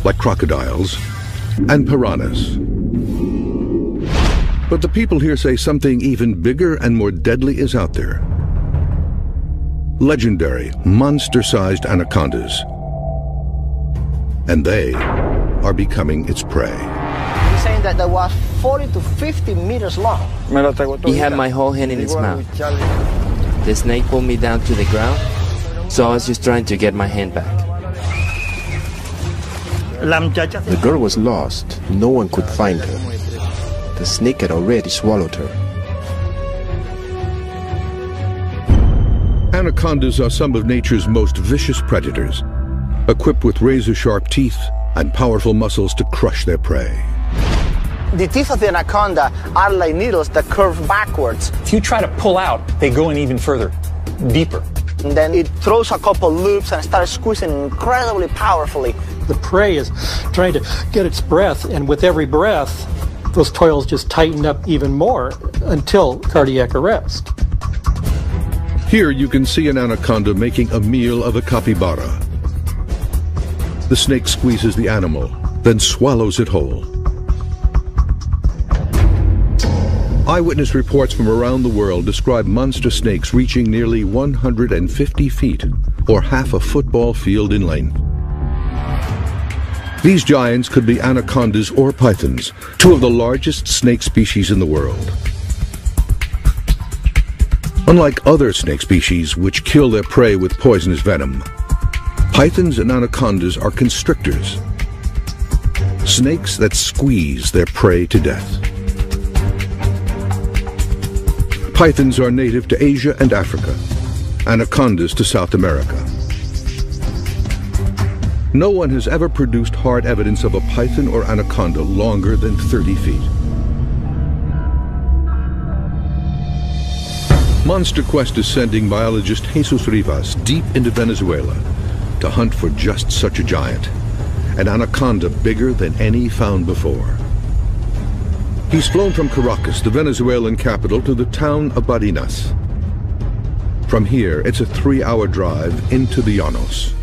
like crocodiles, and piranhas. But the people here say something even bigger and more deadly is out there. Legendary, monster-sized anacondas. And they are becoming its prey. He's saying that there was 40 to 50 meters long. He had my whole hand in his mouth. The snake pulled me down to the ground, so I was just trying to get my hand back. The girl was lost. No one could find her. The snake had already swallowed her. Anacondas are some of nature's most vicious predators, equipped with razor-sharp teeth and powerful muscles to crush their prey. The teeth of the anaconda are like needles that curve backwards. If you try to pull out, they go in even further, deeper. And then it throws a couple loops and starts squeezing incredibly powerfully. The prey is trying to get its breath, and with every breath, those coils just tighten up even more until cardiac arrest. Here you can see an anaconda making a meal of a capybara. The snake squeezes the animal, then swallows it whole. Eyewitness reports from around the world describe monster snakes reaching nearly 150 feet, or half a football field in length. These giants could be anacondas or pythons, two of the largest snake species in the world. Unlike other snake species, which kill their prey with poisonous venom, pythons and anacondas are constrictors, snakes that squeeze their prey to death. Pythons are native to Asia and Africa, anacondas to South America. No one has ever produced hard evidence of a python or anaconda longer than 30 feet. Monster Quest is sending biologist Jesus Rivas deep into Venezuela to hunt for just such a giant, an anaconda bigger than any found before. He's flown from Caracas, the Venezuelan capital, to the town of Barinas. From here, it's a 3-hour drive into the Llanos.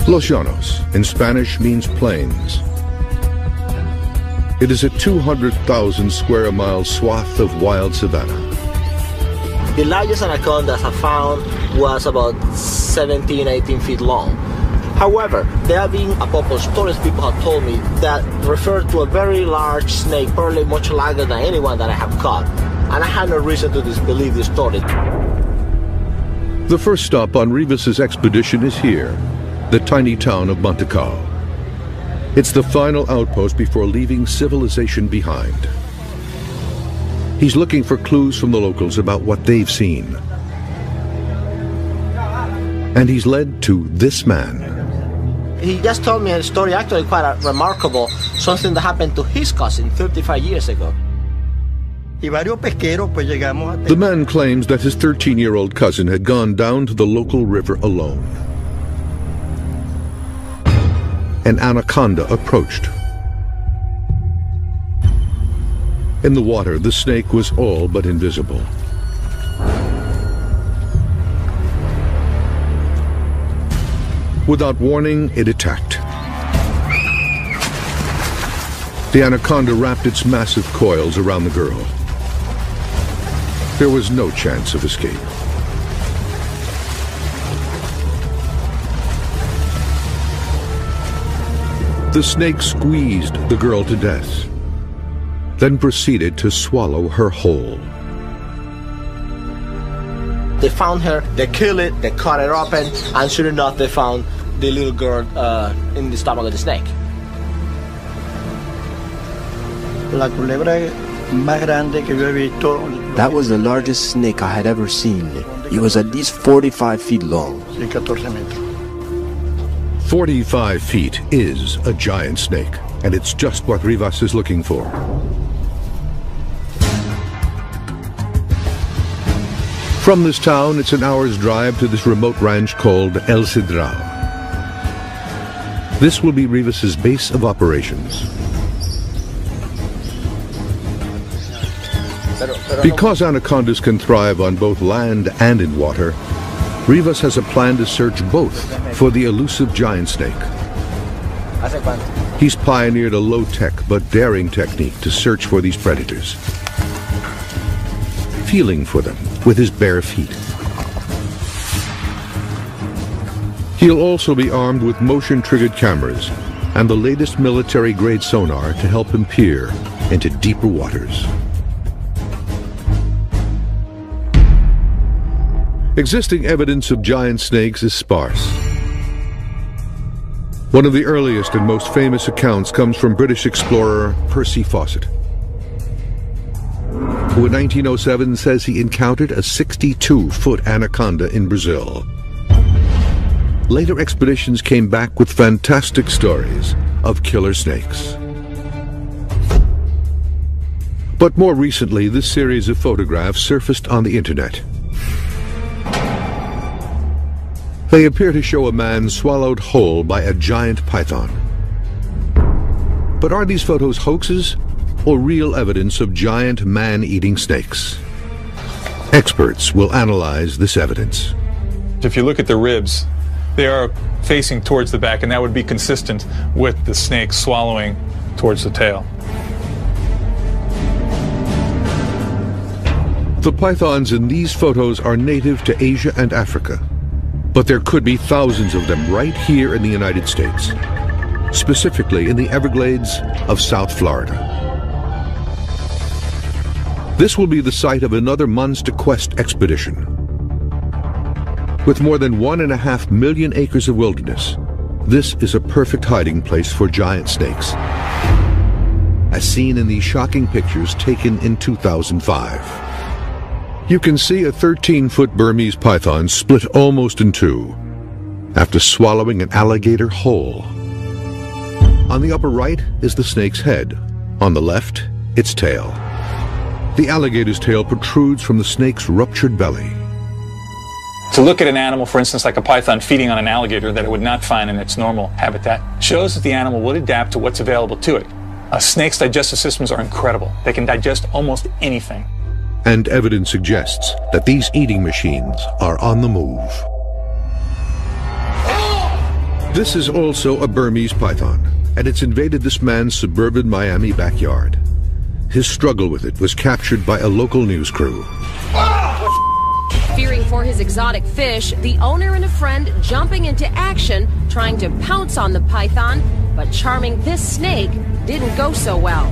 Los Llanos, in Spanish, means plains. It is a 200,000 square mile swath of wild savanna. The largest anacondas I found was about 17, 18 feet long. However, there have been a couple of stories people have told me that refer to a very large snake, probably much larger than anyone that I have caught. And I had no reason to disbelieve this story. The first stop on Rivas's expedition is here, the tiny town of Montecao. It's the final outpost before leaving civilization behind. He's looking for clues from the locals about what they've seen. And he's led to this man. He just told me a story, actually quite remarkable, something that happened to his cousin 35 years ago. The man claims that his 13-year-old cousin had gone down to the local river alone. An anaconda approached. In the water, the snake was all but invisible. Without warning, it attacked. The anaconda wrapped its massive coils around the girl. There was no chance of escape. The snake squeezed the girl to death, then proceeded to swallow her whole. They found her, they killed it, they cut it open, and sure enough they found the little girl in the stomach of the snake. That was the largest snake I had ever seen. It was at least 45 feet long. 45 feet is a giant snake, and it's just what Rivas is looking for. From this town, it's an hour's drive to this remote ranch called El Cedral. This will be Rivas's base of operations. Because anacondas can thrive on both land and in water, Rivas has a plan to search both for the elusive giant snake. He's pioneered a low-tech but daring technique to search for these predators, feeling for them with his bare feet. He'll also be armed with motion-triggered cameras and the latest military-grade sonar to help him peer into deeper waters. Existing evidence of giant snakes is sparse. One of the earliest and most famous accounts comes from British explorer Percy Fawcett, who in 1907 says he encountered a 62-foot anaconda in Brazil. Later expeditions came back with fantastic stories of killer snakes. But more recently, this series of photographs surfaced on the internet. They appear to show a man swallowed whole by a giant python. But are these photos hoaxes or real evidence of giant man-eating snakes? Experts will analyze this evidence. If you look at the ribs, they are facing towards the back, and that would be consistent with the snake swallowing towards the tail. The pythons in these photos are native to Asia and Africa, but there could be thousands of them right here in the United States, specifically in the Everglades of South Florida. This will be the site of another monster quest expedition. With more than 1.5 million acres of wilderness, this is a perfect hiding place for giant snakes, as seen in these shocking pictures taken in 2005. You can see a 13-foot Burmese python split almost in two after swallowing an alligator whole. On the upper right is the snake's head. On the left, its tail. The alligator's tail protrudes from the snake's ruptured belly. To look at an animal, for instance, like a python feeding on an alligator that it would not find in its normal habitat, shows that the animal would adapt to what's available to it. A snake's digestive systems are incredible. They can digest almost anything. And evidence suggests that these eating machines are on the move. This is also a Burmese python, and it's invaded this man's suburban Miami backyard. His struggle with it was captured by a local news crew. Fearing for his exotic fish, the owner and a friend jumping into action, trying to pounce on the python, but charming this snake didn't go so well.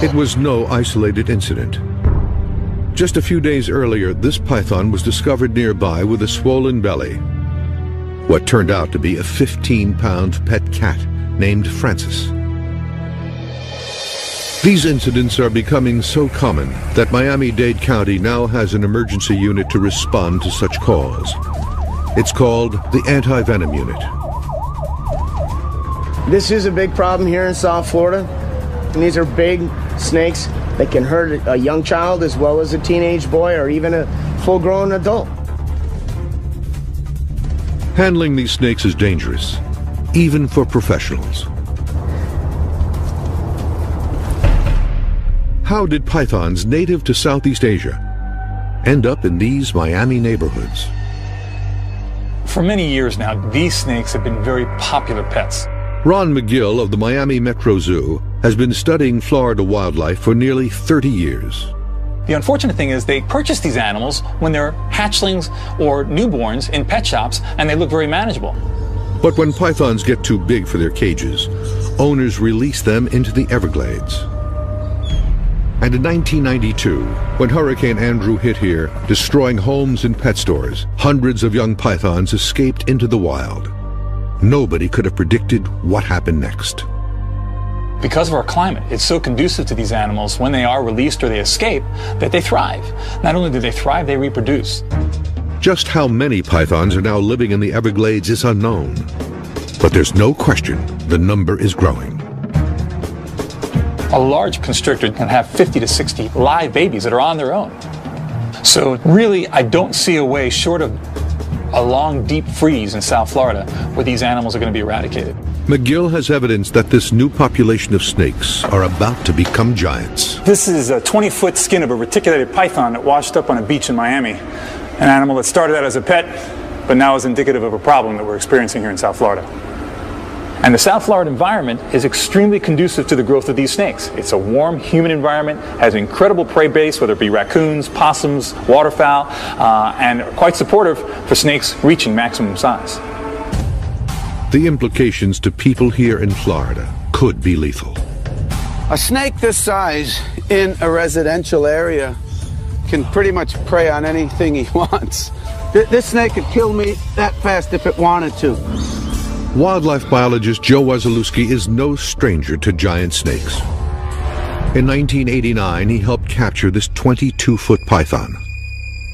It was no isolated incident. Just a few days earlier, this python was discovered nearby with a swollen belly. What turned out to be a 15-pound pet cat named Francis. These incidents are becoming so common that Miami-Dade County now has an emergency unit to respond to such calls. It's called the Anti-Venom Unit. This is a big problem here in South Florida. And these are big snakes that can hurt a young child as well as a teenage boy or even a full-grown adult. Handling these snakes is dangerous, even for professionals. How did pythons native to Southeast Asia end up in these Miami neighborhoods? For many years now, these snakes have been very popular pets. Ron McGill of the Miami Metro Zoo has been studying Florida wildlife for nearly 30 years. The unfortunate thing is they purchase these animals when they're hatchlings or newborns in pet shops, and they look very manageable. But when pythons get too big for their cages, owners release them into the Everglades. And in 1992, when Hurricane Andrew hit here, destroying homes and pet stores, hundreds of young pythons escaped into the wild. Nobody could have predicted what happened next. Because of our climate, it's so conducive to these animals when they are released or they escape that they thrive. Not only do they thrive, they reproduce. Just how many pythons are now living in the Everglades is unknown. But there's no question the number is growing. A large constrictor can have 50 to 60 live babies that are on their own. So really, I don't see a way short of a long, deep freeze in South Florida where these animals are going to be eradicated. McGill has evidence that this new population of snakes are about to become giants. This is a 20-foot skin of a reticulated python that washed up on a beach in Miami. An animal that started out as a pet, but now is indicative of a problem that we're experiencing here in South Florida. And the South Florida environment is extremely conducive to the growth of these snakes. It's a warm, humid environment, has an incredible prey base, whether it be raccoons, possums, waterfowl, and quite supportive for snakes reaching maximum size. The implications to people here in Florida could be lethal. A snake this size in a residential area can pretty much prey on anything he wants. This snake could kill me that fast if it wanted to. Wildlife biologist Joe Wasilewski is no stranger to giant snakes. In 1989, he helped capture this 22-foot python,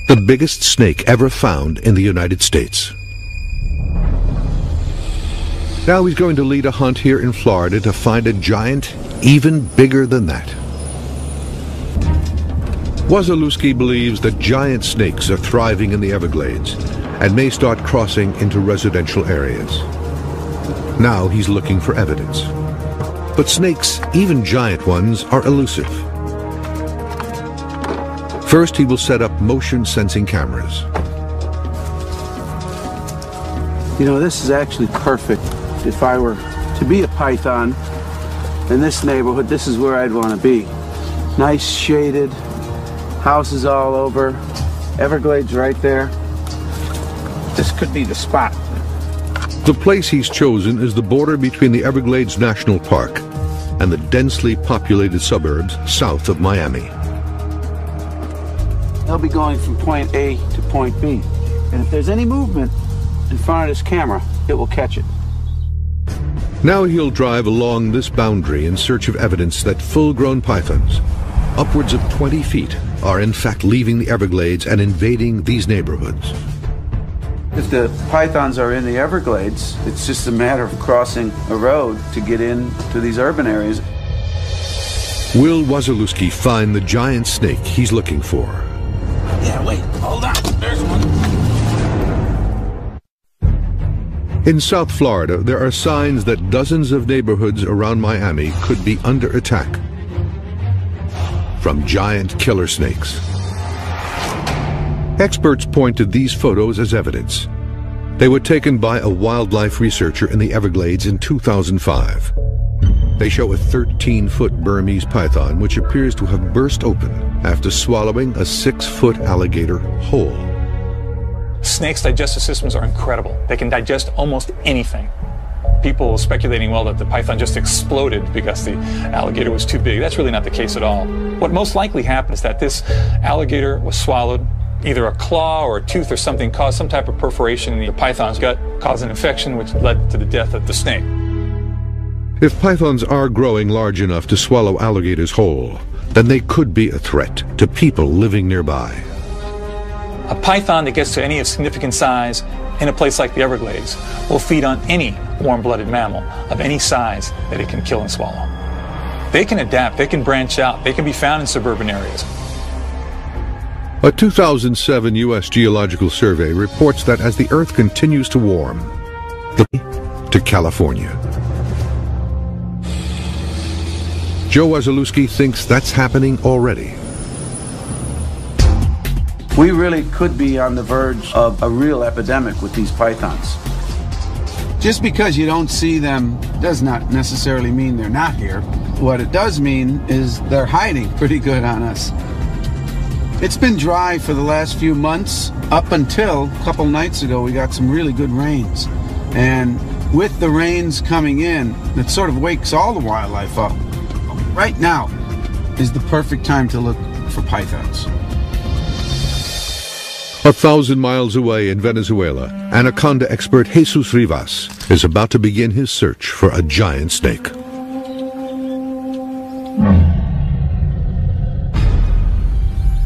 the biggest snake ever found in the United States. Now he's going to lead a hunt here in Florida to find a giant even bigger than that. Wasilewski believes that giant snakes are thriving in the Everglades and may start crossing into residential areas. Now he's looking for evidence. But snakes, even giant ones, are elusive. First, he will set up motion-sensing cameras. You know, this is actually perfect. If I were to be a python in this neighborhood, this is where I'd want to be. Nice shaded, houses all over, Everglades right there. This could be the spot. The place he's chosen is the border between the Everglades National Park and the densely populated suburbs south of Miami. They'll be going from point A to point B. And if there's any movement in front of this camera, it will catch it. Now he'll drive along this boundary in search of evidence that full-grown pythons, upwards of 20 feet, are in fact leaving the Everglades and invading these neighborhoods. If the pythons are in the Everglades, it's just a matter of crossing a road to get into these urban areas. Will Wasilewski find the giant snake he's looking for? Yeah, wait, hold on, there's one. In South Florida, there are signs that dozens of neighborhoods around Miami could be under attack from giant killer snakes. Experts point to these photos as evidence. They were taken by a wildlife researcher in the Everglades in 2005. They show a 13-foot Burmese python which appears to have burst open after swallowing a 6-foot alligator whole. Snakes' digestive systems are incredible. They can digest almost anything. People speculating, well, that the python just exploded because the alligator was too big. That's really not the case at all. What most likely happened is that this alligator was swallowed. Either a claw or a tooth or something caused some type of perforation in the python's gut, caused an infection which led to the death of the snake. If pythons are growing large enough to swallow alligators whole, then they could be a threat to people living nearby. A python that gets to any significant size in a place like the Everglades will feed on any warm-blooded mammal of any size that it can kill and swallow. They can adapt, they can branch out, they can be found in suburban areas. A 2007 U.S. Geological Survey reports that as the Earth continues to warm, to California. Joe Wasilewski thinks that's happening already. We really could be on the verge of a real epidemic with these pythons. Just because you don't see them does not necessarily mean they're not here. What it does mean is they're hiding pretty good on us. It's been dry for the last few months, up until a couple nights ago we got some really good rains. And with the rains coming in, it sort of wakes all the wildlife up. Right now is the perfect time to look for pythons. 1,000 miles away in Venezuela, Anaconda expert Jesus Rivas is about to begin his search for a giant snake.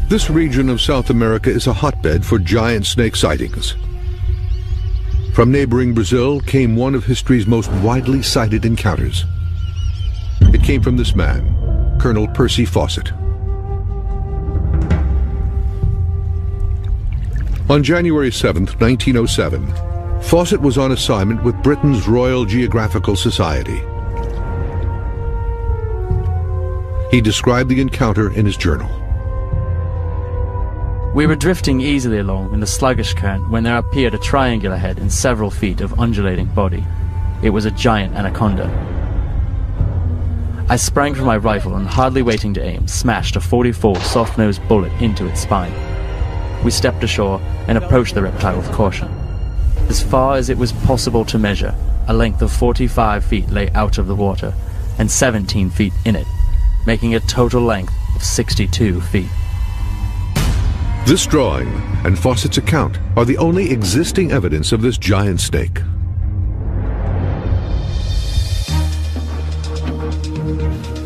This region of South America is a hotbed for giant snake sightings. From neighboring Brazil came one of history's most widely cited encounters. It came from this man, Colonel Percy Fawcett. On January 7, 1907, Fawcett was on assignment with Britain's Royal Geographical Society. He described the encounter in his journal. We were drifting easily along in the sluggish current when there appeared a triangular head and several feet of undulating body. It was a giant anaconda. I sprang for my rifle and, hardly waiting to aim, smashed a .44 soft-nosed bullet into its spine. We stepped ashore and approached the reptile with caution. As far as it was possible to measure, a length of 45 feet lay out of the water, and 17 feet in it, making a total length of 62 feet. This drawing and Fawcett's account are the only existing evidence of this giant snake.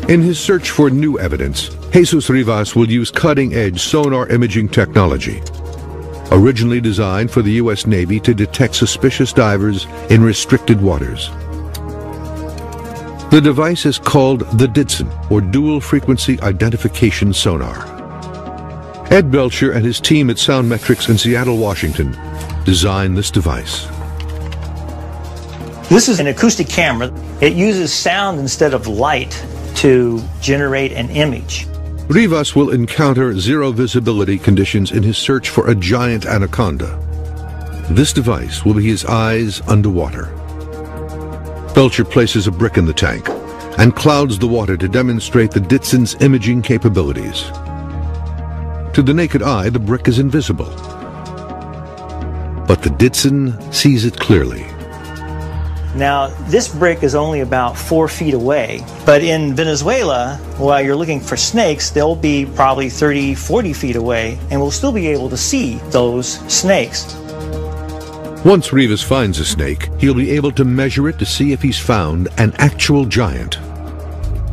In his search for new evidence, Jesus Rivas will use cutting-edge sonar imaging technology, originally designed for the U.S. Navy to detect suspicious divers in restricted waters. The device is called the DIDSON, or Dual Frequency Identification Sonar. Ed Belcher and his team at Soundmetrics in Seattle, Washington, designed this device. This is an acoustic camera. It uses sound instead of light to generate an image. Rivas will encounter zero visibility conditions in his search for a giant anaconda. This device will be his eyes underwater. Belcher places a brick in the tank and clouds the water to demonstrate the DIDSON's imaging capabilities. To the naked eye, the brick is invisible, but the DIDSON sees it clearly. Now, this brick is only about 4 feet away, but in Venezuela, while you're looking for snakes, they'll be probably 30, 40 feet away, and we'll still be able to see those snakes. Once Rivas finds a snake, he'll be able to measure it to see if he's found an actual giant.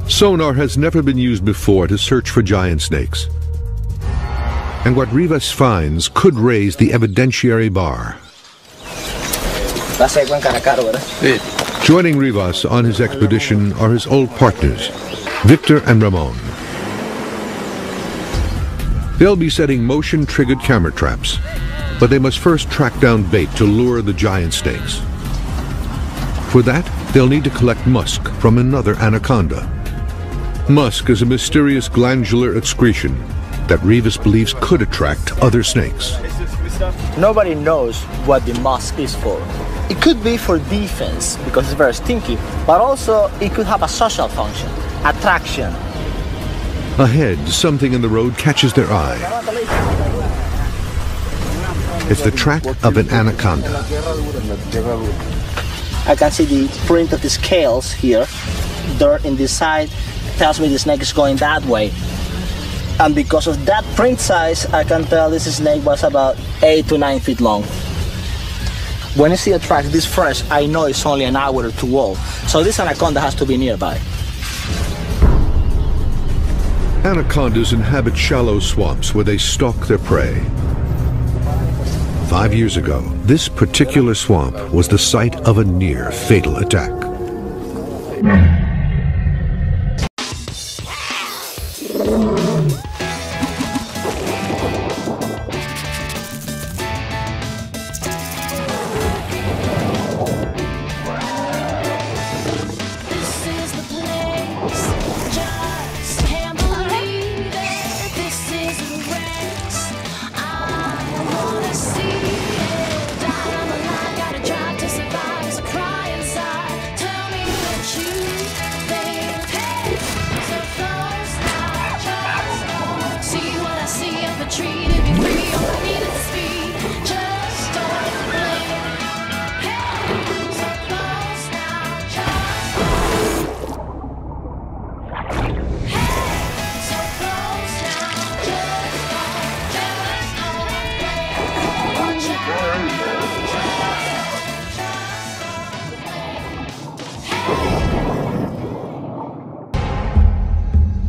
Sonar has never been used before to search for giant snakes, and what Rivas finds could raise the evidentiary bar. Joining Rivas on his expedition are his old partners, Victor and Ramon. They'll be setting motion-triggered camera traps, but they must first track down bait to lure the giant snakes. For that, they'll need to collect musk from another anaconda. Musk is a mysterious glandular excretion that Rivas believes could attract other snakes. Nobody knows what the musk is for. It could be for defense because it's very stinky, but also it could have a social function, attraction. Ahead, something in the road catches their eye. It's the track of an anaconda. I can see the print of the scales here. Dirt in this side tells me the snake is going that way. And because of that print size, I can tell this snake was about 8 to 9 feet long. When I see a track this fresh, I know it's only an hour or two old. So this anaconda has to be nearby. Anacondas inhabit shallow swamps where they stalk their prey. 5 years ago, this particular swamp was the site of a near fatal attack.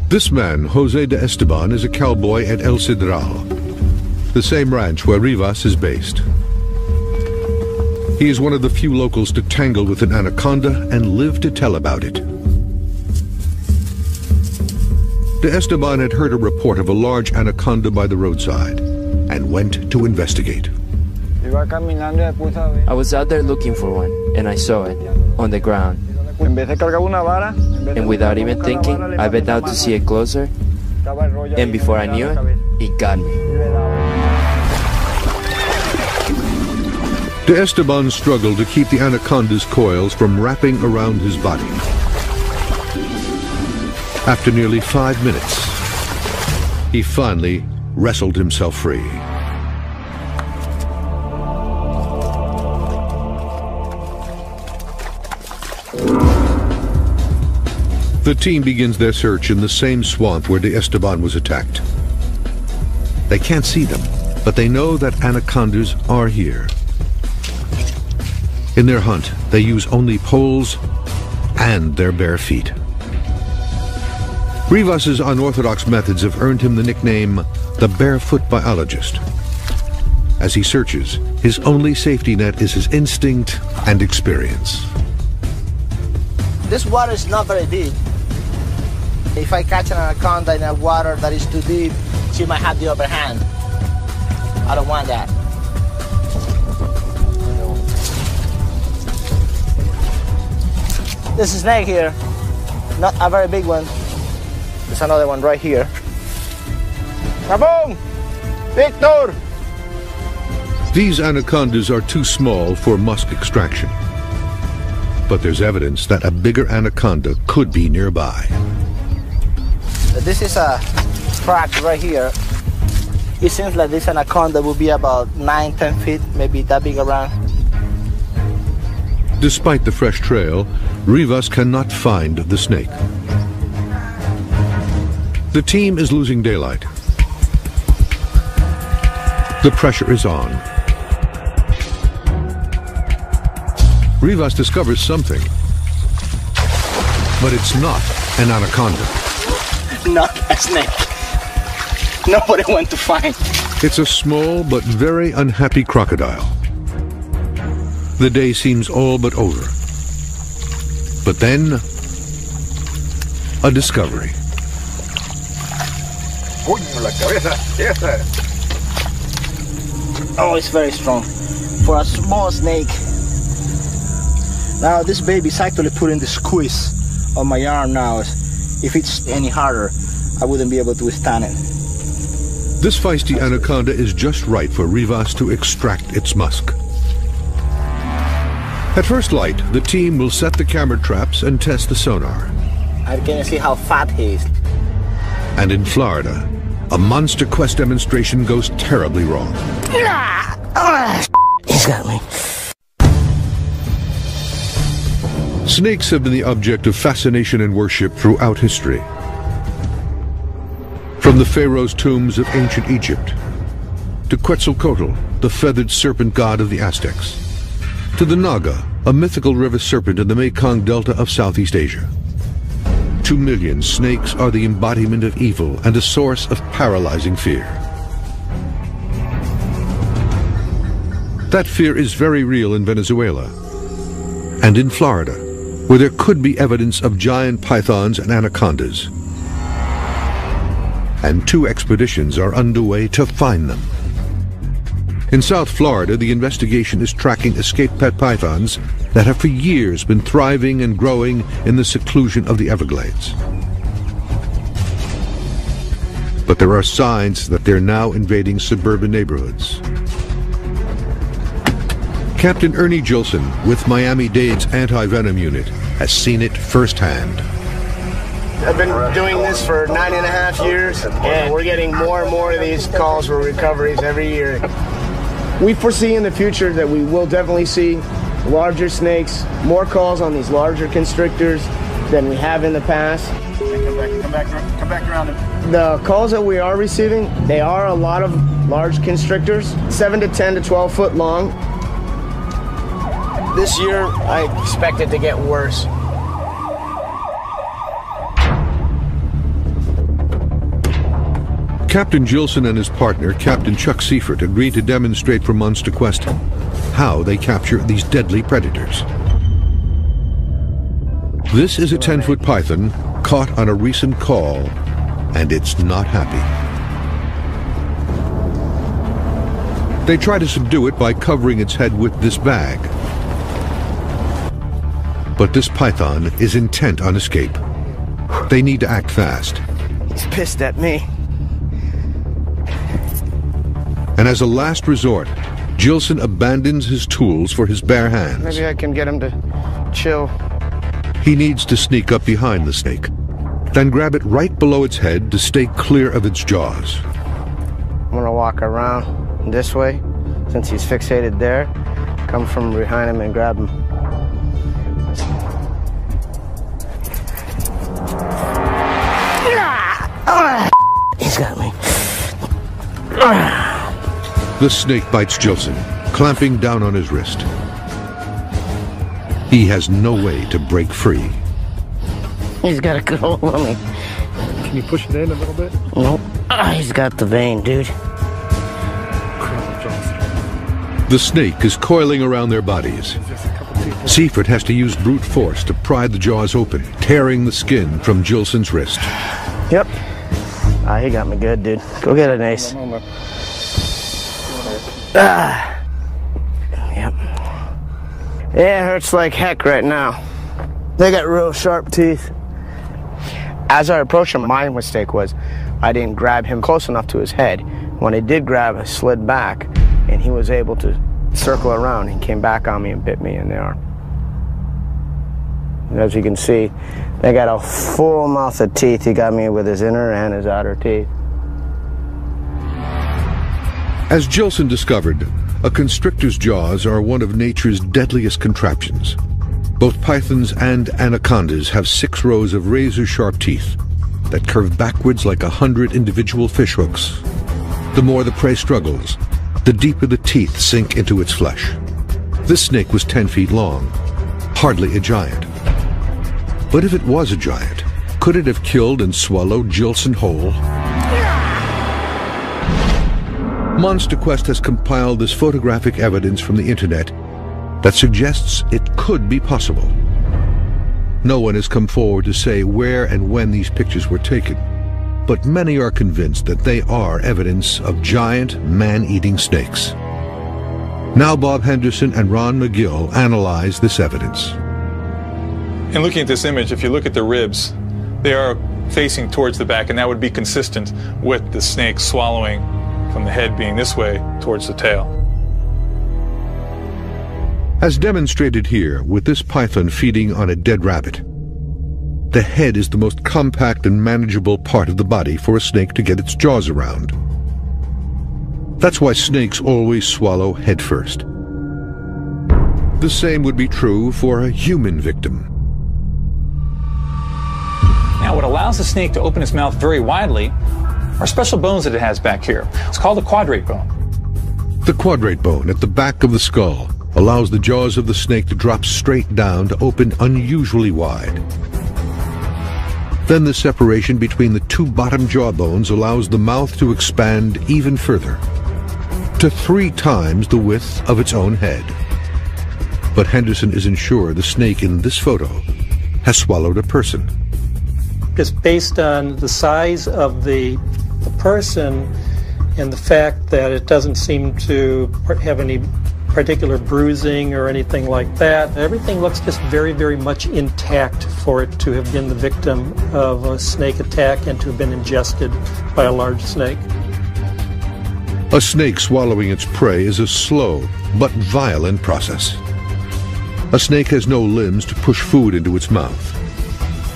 This man, Jose de Esteban, is a cowboy at El Cedral, the same ranch where Rivas is based. He is one of the few locals to tangle with an anaconda and live to tell about it. De Esteban had heard a report of a large anaconda by the roadside and went to investigate. I was out there looking for one, and I saw it, on the ground. And without even thinking, I bent out to see it closer, and before I knew it, it got me. De Esteban struggled to keep the anaconda's coils from wrapping around his body. After nearly 5 minutes, he finally wrestled himself free. The team begins their search in the same swamp where De Esteban was attacked. They can't see them, but they know that anacondas are here. In their hunt, they use only poles and their bare feet. Rivas's unorthodox methods have earned him the nickname the Barefoot Biologist. As he searches, his only safety net is his instinct and experience. This water is not very deep. If I catch an anaconda in a water that is too deep, she might have the upper hand. I don't want that. This is a snake here, not a very big one. There's another one right here. Rabong! Victor! These anacondas are too small for musk extraction. But there's evidence that a bigger anaconda could be nearby. This is a crack right here. It seems like this anaconda will be about 9-10 feet, maybe that big around. Despite the fresh trail, Rivas cannot find the snake. The team is losing daylight. The pressure is on. Rivas discovers something, but it's not an anaconda. Not a snake. Nobody went to find. It's a small but very unhappy crocodile. The day seems all but over. But then, a discovery. Oh, it's very strong. For a small snake. Now this baby's actually putting the squeeze on my arm now. If it's any harder, I wouldn't be able to withstand it. This feisty anaconda is just right for Rivas to extract its musk. At first light, the team will set the camera traps and test the sonar. I can see how fat he is. And in Florida, a monster quest demonstration goes terribly wrong. He's got me. Snakes have been the object of fascination and worship throughout history. From the pharaoh's tombs of ancient Egypt, to Quetzalcoatl, the feathered serpent god of the Aztecs, to the Naga, a mythical river serpent in the Mekong Delta of Southeast Asia. To millions, snakes are the embodiment of evil and a source of paralyzing fear. That fear is very real in Venezuela and in Florida, where there could be evidence of giant pythons and anacondas. And 2 expeditions are underway to find them. In South Florida, the investigation is tracking escaped pet pythons that have for years been thriving and growing in the seclusion of the Everglades. But there are signs that they're now invading suburban neighborhoods. Captain Ernie Gilson, with Miami-Dade's anti-venom unit, has seen it firsthand. I've been doing this for 9.5 years, and we're getting more and more of these calls for recoveries every year. We foresee in the future that we will definitely see larger snakes, more calls on these larger constrictors than we have in the past. Come back around. The calls that we are receiving, they are a lot of large constrictors, 7 to 10 to 12 foot long. This year, I expect it to get worse. Captain Gilson and his partner, Captain Chuck Seifert, agreed to demonstrate for Monster Quest how they capture these deadly predators. This is a 10-foot python caught on a recent call, and it's not happy. They try to subdue it by covering its head with this bag. But this python is intent on escape. They need to act fast. He's pissed at me. And as a last resort, Gilson abandons his tools for his bare hands. Maybe I can get him to chill. He needs to sneak up behind the snake, then grab it right below its head to stay clear of its jaws. I'm gonna walk around this way, since he's fixated there. Come from behind him and grab him. He's got me. The snake bites Gilson, clamping down on his wrist. He has no way to break free. He's got a good hold on me. Can you push it in a little bit? Nope. He's got the vein, dude. The snake is coiling around their bodies. Seifert has to use brute force to pry the jaws open, tearing the skin from Gilson's wrist. Yep. He got me good, dude. Go get it, Ace. Yep. Yeah, it hurts like heck right now. They got real sharp teeth. As I approached him, my mistake was I didn't grab him close enough to his head. When I did grab, I slid back, and he was able to circle around. He came back on me and bit me in the arm. As you can see, they got a full mouth of teeth. He got me with his inner and his outer teeth. As Gilson discovered, a constrictor's jaws are one of nature's deadliest contraptions. Both pythons and anacondas have 6 rows of razor-sharp teeth that curve backwards like 100 individual fishhooks. The more the prey struggles, the deeper the teeth sink into its flesh. This snake was 10 feet long, hardly a giant. But if it was a giant, could it have killed and swallowed Gilson whole? Monster Quest has compiled this photographic evidence from the internet that suggests it could be possible. No one has come forward to say where and when these pictures were taken, but many are convinced that they are evidence of giant, man-eating snakes. Now Bob Henderson and Ron McGill analyze this evidence. In looking at this image, if you look at the ribs, they are facing towards the back, and that would be consistent with the snake swallowing from the head being this way towards the tail. As demonstrated here with this python feeding on a dead rabbit, the head is the most compact and manageable part of the body for a snake to get its jaws around. That's why snakes always swallow head first. The same would be true for a human victim. Now, what allows the snake to open its mouth very widely are special bones that it has back here. It's called the quadrate bone. The quadrate bone at the back of the skull allows the jaws of the snake to drop straight down to open unusually wide. Then the separation between the 2 bottom jaw bones allows the mouth to expand even further, to 3 times the width of its own head. But Henderson isn't sure the snake in this photo has swallowed a person. Just based on the size of the person and the fact that it doesn't seem to have any particular bruising or anything like that, everything looks just very, very much intact for it to have been the victim of a snake attack and to have been ingested by a large snake. A snake swallowing its prey is a slow but violent process. A snake has no limbs to push food into its mouth.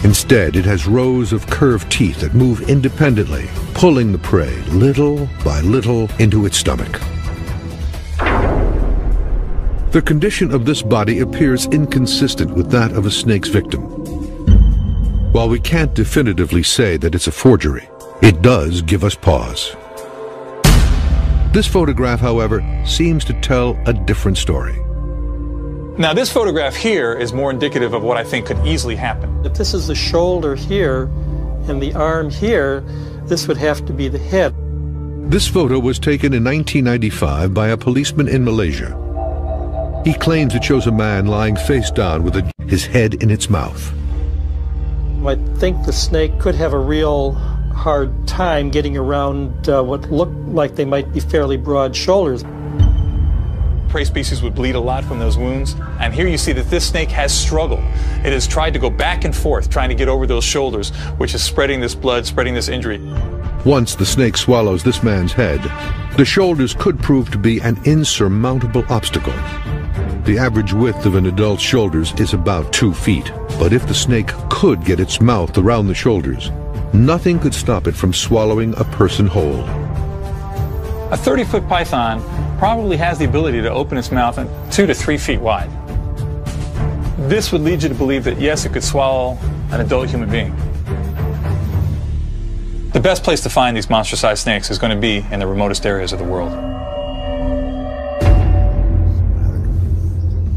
Instead, it has rows of curved teeth that move independently, pulling the prey little by little into its stomach. The condition of this body appears inconsistent with that of a snake's victim. While we can't definitively say that it's a forgery, it does give us pause. This photograph, however, seems to tell a different story. Now, this photograph here is more indicative of what I think could easily happen. If this is the shoulder here and the arm here, this would have to be the head. This photo was taken in 1995 by a policeman in Malaysia. He claims it shows a man lying face down with his head in its mouth. I think the snake could have a real hard time getting around what looked like they might be fairly broad shoulders. prey species would bleed a lot from those wounds. And here you see that this snake has struggled. It has tried to go back and forth, trying to get over those shoulders, which is spreading this blood, spreading this injury. Once the snake swallows this man's head, the shoulders could prove to be an insurmountable obstacle. The average width of an adult's shoulders is about 2 feet, but if the snake could get its mouth around the shoulders, nothing could stop it from swallowing a person whole. A 30-foot python probably has the ability to open its mouth 2 to 3 feet wide. This would lead you to believe that, yes, it could swallow an adult human being. The best place to find these monster-sized snakes is going to be in the remotest areas of the world.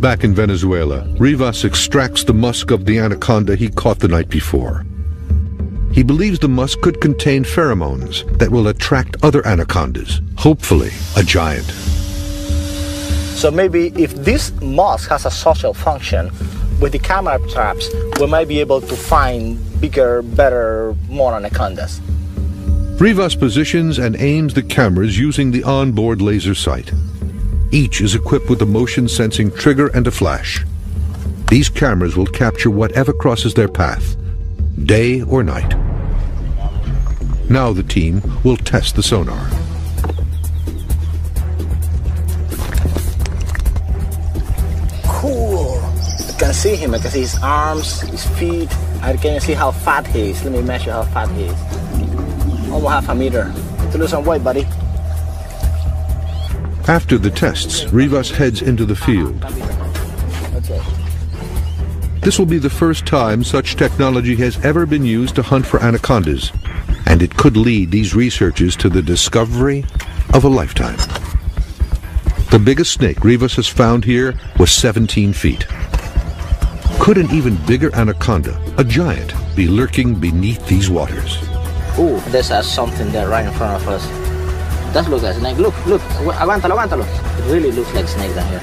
Back in Venezuela, Rivas extracts the musk of the anaconda he caught the night before. He believes the musk could contain pheromones that will attract other anacondas, hopefully a giant. So maybe if this musk has a social function, with the camera traps, we might be able to find bigger, better, more anacondas. Rivas positions and aims the cameras using the onboard laser sight. Each is equipped with a motion-sensing trigger and a flash. These cameras will capture whatever crosses their path, day or night. Now the team will test the sonar. Cool. I can see him. I can see his arms, his feet. I can see how fat he is. Let me measure how fat he is. Almost half a meter. To lose some weight, buddy. After the tests, Rivas heads into the field. Okay. This will be the first time such technology has ever been used to hunt for anacondas, and it could lead these researchers to the discovery of a lifetime. The biggest snake Rivas has found here was 17 feet. Could an even bigger anaconda, a giant, be lurking beneath these waters? Ooh, there's something there right in front of us. That looks like a snake. Look, look. Aguántalo, aguántalo. It really looks like a snake down here.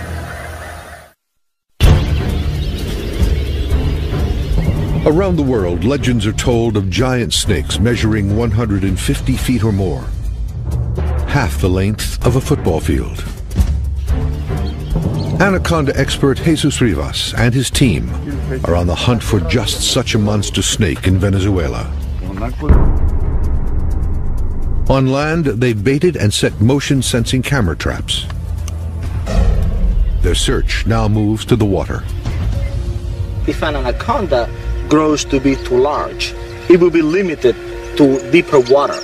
Around the world, legends are told of giant snakes measuring 150 feet or more, half the length of a football field. Anaconda expert Jesus Rivas and his team are on the hunt for just such a monster snake in Venezuela. On land, they've baited and set motion-sensing camera traps. Their search now moves to the water. If an anaconda grows to be too large, it will be limited to deeper water.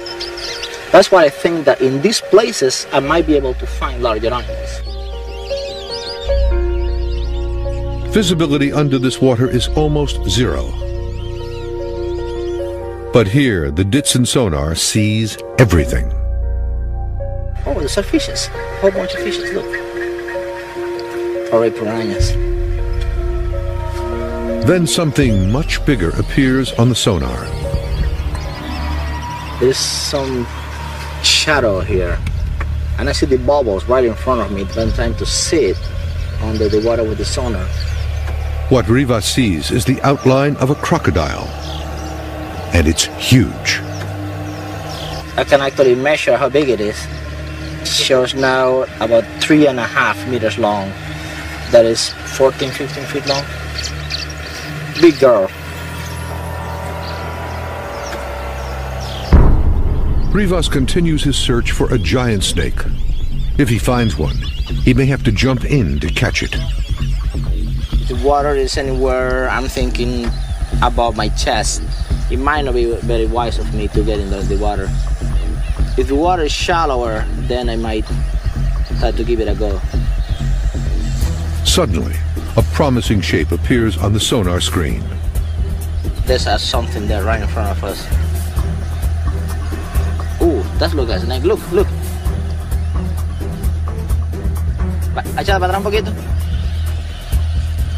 That's why I think that in these places, I might be able to find larger animals. Visibility under this water is almost zero. But here, the Ditson sonar sees everything. Oh, there's fishes. A whole bunch of fishes, look. Or piranhas. Then something much bigger appears on the sonar. There's some shadow here. And I see the bubbles right in front of me, but I'm trying to see it under the water with the sonar. What Rivas sees is the outline of a crocodile. And it's huge. I can actually measure how big it is. It shows now about 3.5 meters long. That is 14, 15 feet long. Big girl. Rivas continues his search for a giant snake. If he finds one, he may have to jump in to catch it. The water is anywhere, I'm thinking, above my chest. It might not be very wise of me to get into the water. If the water is shallower, then I might try to give it a go. Suddenly, a promising shape appears on the sonar screen. There's something there right in front of us. Ooh, that looks like a snake. Look, look. Echada para atrás un poquito.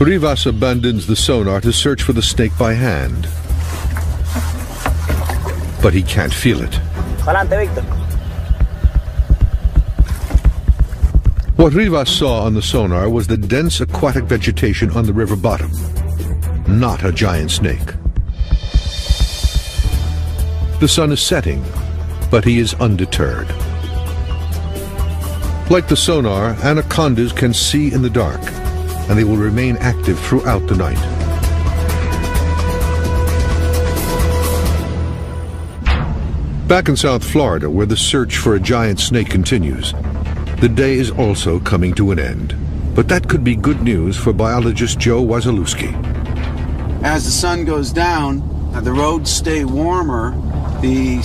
Rivas abandons the sonar to search for the snake by hand. But he can't feel it. Adelante, Victor. What Rivas saw on the sonar was the dense aquatic vegetation on the river bottom, not a giant snake. The sun is setting, but he is undeterred. Like the sonar, anacondas can see in the dark, and they will remain active throughout the night. Back in South Florida, where the search for a giant snake continues, the day is also coming to an end. But that could be good news for biologist Joe Wasilewski. As the sun goes down, the roads stay warmer, the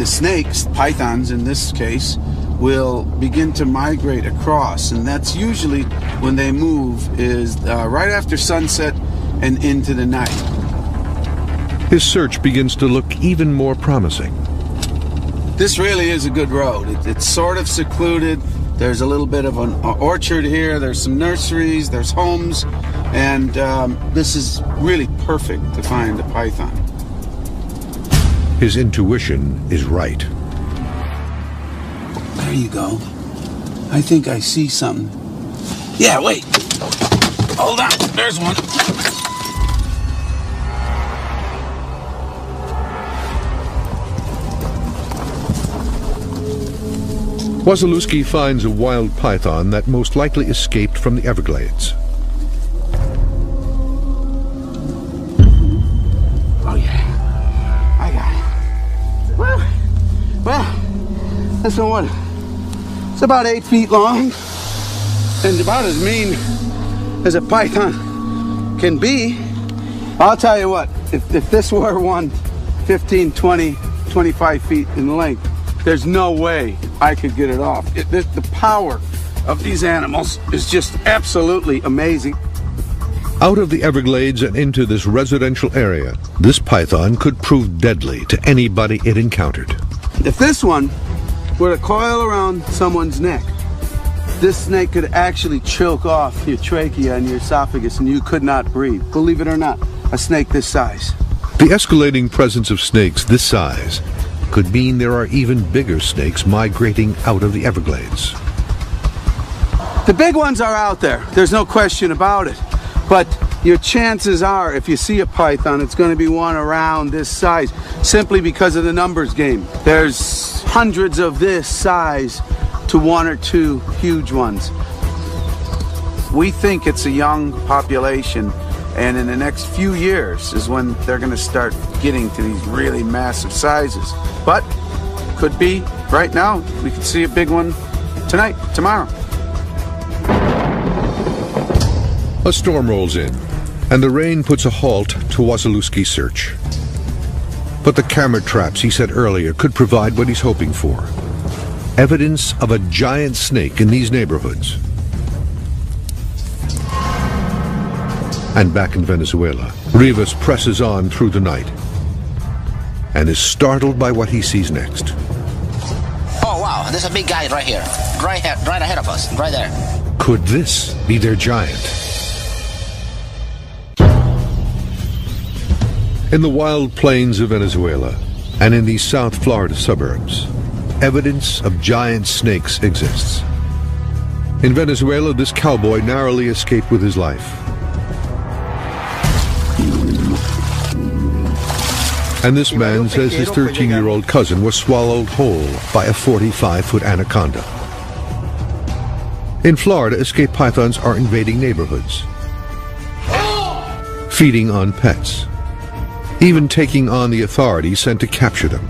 snakes, pythons in this case, will begin to migrate across, and that's usually when they move is right after sunset and into the night. His search begins to look even more promising. This really is a good road. It's sort of secluded. There's a little bit of an orchard here. There's some nurseries, there's homes, and this is really perfect to find a python. His intuition is right. There you go. I think I see something. Yeah, wait. Hold on. There's one. Wasilewski finds a wild python that most likely escaped from the Everglades. Oh yeah, I got it. Well, this one, it's about 8 feet long and about as mean as a python can be. I'll tell you what, if this were one 15, 20, 25 feet in length, there's no way I could get it off. The power of these animals is just absolutely amazing. Out of the Everglades and into this residential area, this python could prove deadly to anybody it encountered. If this one were to coil around someone's neck, this snake could actually choke off your trachea and your esophagus and you could not breathe. Believe it or not, a snake this size. The escalating presence of snakes this size could mean there are even bigger snakes migrating out of the Everglades. The big ones are out there, there's no question about it. But your chances are, if you see a python, it's going to be one around this size, simply because of the numbers game. There's hundreds of this size to 1 or 2 huge ones. We think it's a young population, and in the next few years is when they're going to start getting to these really massive sizes. But could be right now. We could see a big one tonight, tomorrow. A storm rolls in, and the rain puts a halt to Wasilewski's search. But the camera traps he set earlier could provide what he's hoping for: evidence of a giant snake in these neighborhoods. And back in Venezuela, Rivas presses on through the night and is startled by what he sees next. Oh wow, there's a big guy right here, right ahead of us, right there. Could this be their giant? In the wild plains of Venezuela and in these South Florida suburbs, evidence of giant snakes exists. In Venezuela, this cowboy narrowly escaped with his life. And this man says his 13-year-old cousin was swallowed whole by a 45-foot anaconda. In Florida, escaped pythons are invading neighborhoods, feeding on pets, even taking on the authorities sent to capture them.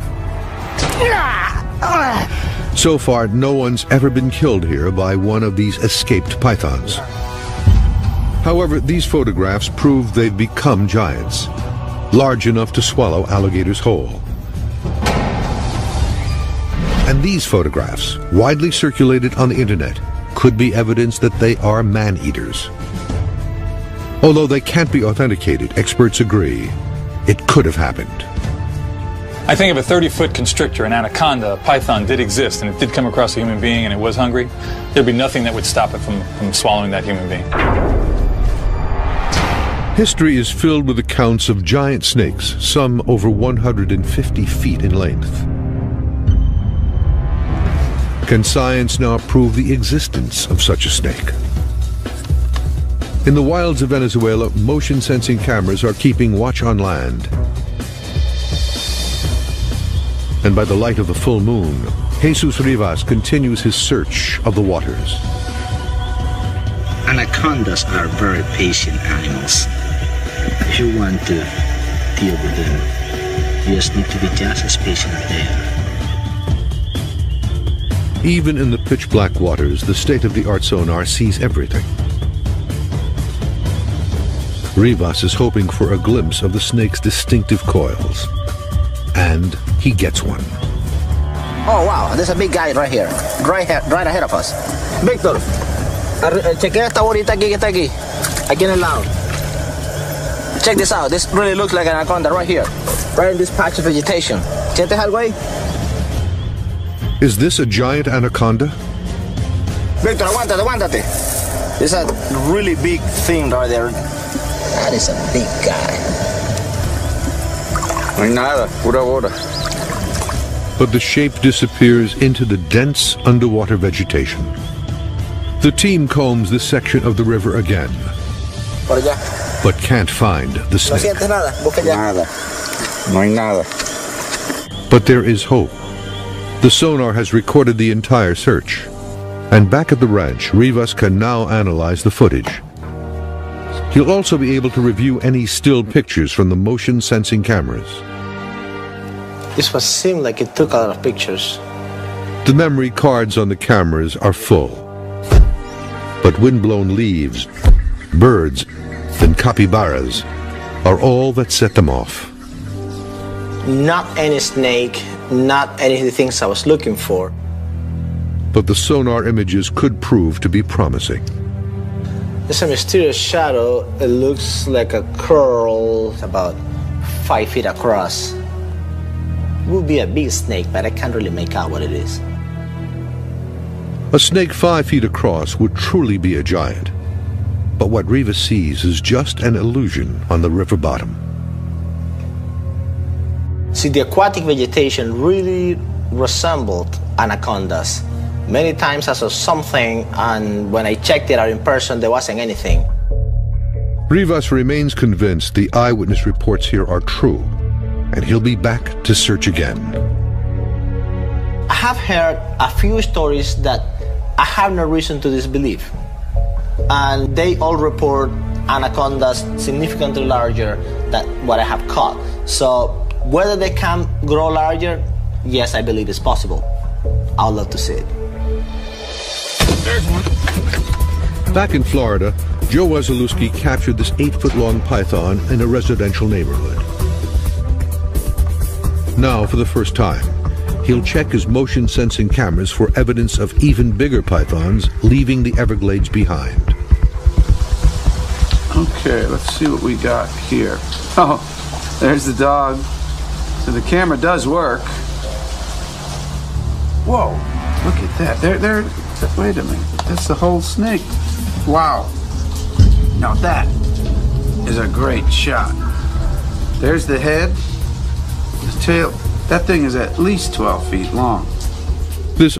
So far, no one's ever been killed here by one of these escaped pythons. However, these photographs prove they've become giants, large enough to swallow alligators whole. And these photographs, widely circulated on the internet, could be evidence that they are man-eaters. Although they can't be authenticated, experts agree it could have happened. I think if a 30-foot constrictor, an anaconda, a python did exist and it did come across a human being and it was hungry, there'd be nothing that would stop it from swallowing that human being. History is filled with accounts of giant snakes, some over 150 feet in length. Can science now prove the existence of such a snake? In the wilds of Venezuela, motion-sensing cameras are keeping watch on land. And by the light of the full moon, Jesus Rivas continues his search of the waters. Anacondas are very patient animals. If you want to deal with them, you just need to be just as patient as they are. Even in the pitch-black waters, the state-of-the-art sonar sees everything. Rivas is hoping for a glimpse of the snake's distinctive coils. And he gets one. Oh wow, there's a big guy right here, right ahead of us. Víctor, chequea esta bolita aquí que está aquí. Aquí en el lado. Check this out, this really looks like an anaconda right here, right in this patch of vegetation. ¿Sientes algo ahí? Is this a giant anaconda? Víctor, aguántate. There's a really big thing right there. That is a big guy. No hay nada, pura bola. But the shape disappears into the dense underwater vegetation. The team combs this section of the river again, but can't find the snake. No sientes nada, busca ya. Nada. No hay nada. But there is hope. The sonar has recorded the entire search. And back at the ranch, Rivas can now analyze the footage. He'll also be able to review any still pictures from the motion sensing cameras. This must seem like it took a lot of pictures. The memory cards on the cameras are full. But windblown leaves, birds, and capybaras are all that set them off. Not any snake, not any of the things I was looking for. But the sonar images could prove to be promising. There's a mysterious shadow. It looks like a curl about 5 feet across. It would be a big snake, but I can't really make out what it is. A snake 5 feet across would truly be a giant. But what Rivas sees is just an illusion on the river bottom. See, the aquatic vegetation really resembled anacondas. Many times I saw something, and when I checked it out in person, there wasn't anything. Rivas remains convinced the eyewitness reports here are true, and he'll be back to search again. I have heard a few stories that I have no reason to disbelieve, and they all report anacondas significantly larger than what I have caught. So whether they can grow larger, yes, I believe it's possible. I'd love to see it. Back in Florida, Joe Wesolowski captured this 8-foot-long python in a residential neighborhood. Now, for the first time, he'll check his motion-sensing cameras for evidence of even bigger pythons leaving the Everglades behind. Okay, let's see what we got here. Oh, there's the dog. So the camera does work. Whoa, look at that. Wait a minute. That's the whole snake. Wow. Now that is a great shot. There's the head, the tail. That thing is at least 12 feet long. This